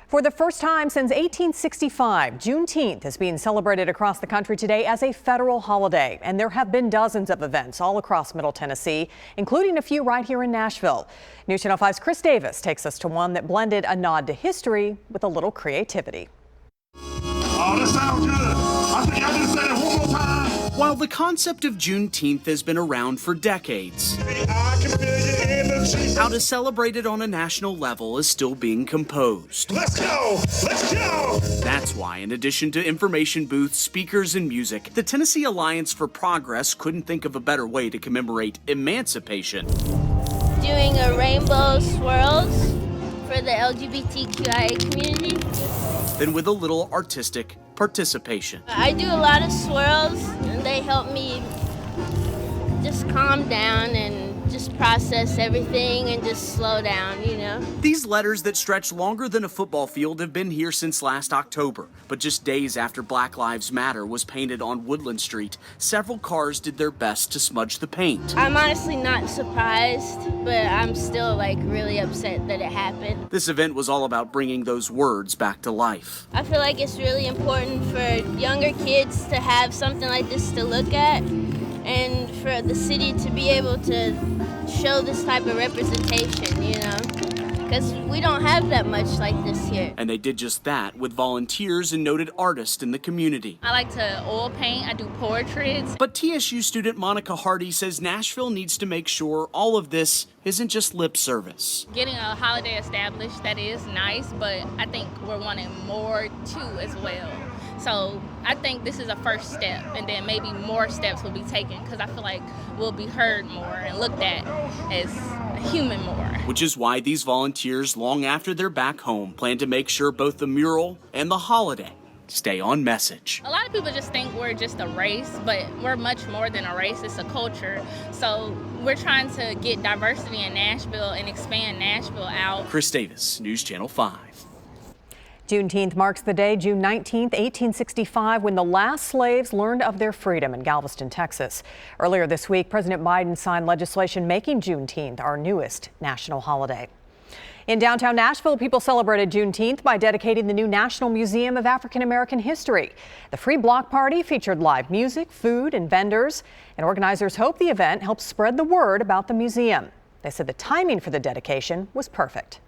For the first time since 1865, Juneteenth is being celebrated across the country today as a federal holiday. And there have been dozens of events all across Middle Tennessee, including a few right here in Nashville. News Channel 5's Chris Davis takes us to one that blended a nod to history with a little creativity. Oh, that sounds good. I think I just said it one more time. While the concept of Juneteenth has been around for decades, how to celebrate it on a national level is still being composed. Let's go! Let's go! That's why, in addition to information booths, speakers, and music, the Tennessee Alliance for Progress couldn't think of a better way to commemorate emancipation. Doing a rainbow swirls for the LGBTQIA community. Than with a little artistic participation. I do a lot of swirls, and they help me just calm down and just process everything and just slow down, you know. These letters that stretch longer than a football field have been here since last October. But just days after Black Lives Matter was painted on Woodland Street, several cars did their best to smudge the paint. I'm honestly not surprised, but I'm still really upset that it happened. This event was all about bringing those words back to life. I feel like it's really important for younger kids to have something like this to look at, and for the city to be able to show this type of representation, you know, because we don't have that much like this here. And they did just that with volunteers and noted artists in the community. I like to oil paint, I do portraits. But TSU student Monica Hardy says Nashville needs to make sure all of this isn't just lip service. Getting a holiday established, that is nice, but I think we're wanting more too as well. So I think this is a first step, and then maybe more steps will be taken, because I feel like we'll be heard more and looked at as a human more. Which is why these volunteers, long after they're back home, plan to make sure both the mural and the holiday stay on message. A lot of people just think we're just a race, but we're much more than a race. It's a culture. So we're trying to get diversity in Nashville and expand Nashville out. Chris Davis, News Channel 5. Juneteenth marks the day, June 19th, 1865, when the last slaves learned of their freedom in Galveston, Texas. Earlier this week, President Biden signed legislation making Juneteenth our newest national holiday. In downtown Nashville, people celebrated Juneteenth by dedicating the new National Museum of African American History. The free block party featured live music, food, and vendors, and organizers hope the event helps spread the word about the museum. They said the timing for the dedication was perfect.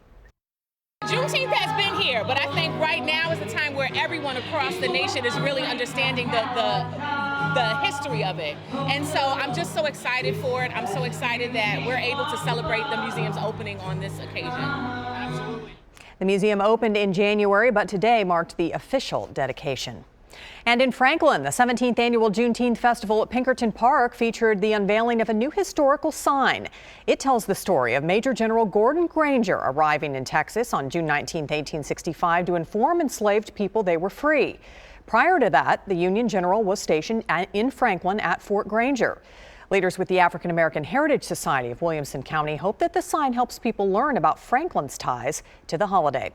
Juneteenth has been here, but I think right now is the time where everyone across the nation is really understanding the history of it. And so I'm just so excited for it. I'm so excited that we're able to celebrate the museum's opening on this occasion. Absolutely. The museum opened in January, but today marked the official dedication. And in Franklin, the 17th annual Juneteenth Festival at Pinkerton Park featured the unveiling of a new historical sign. It tells the story of Major General Gordon Granger arriving in Texas on June 19, 1865 to inform enslaved people they were free. Prior to that, the Union General was stationed in Franklin at Fort Granger. Leaders with the African American Heritage Society of Williamson County hope that the sign helps people learn about Franklin's ties to the holiday.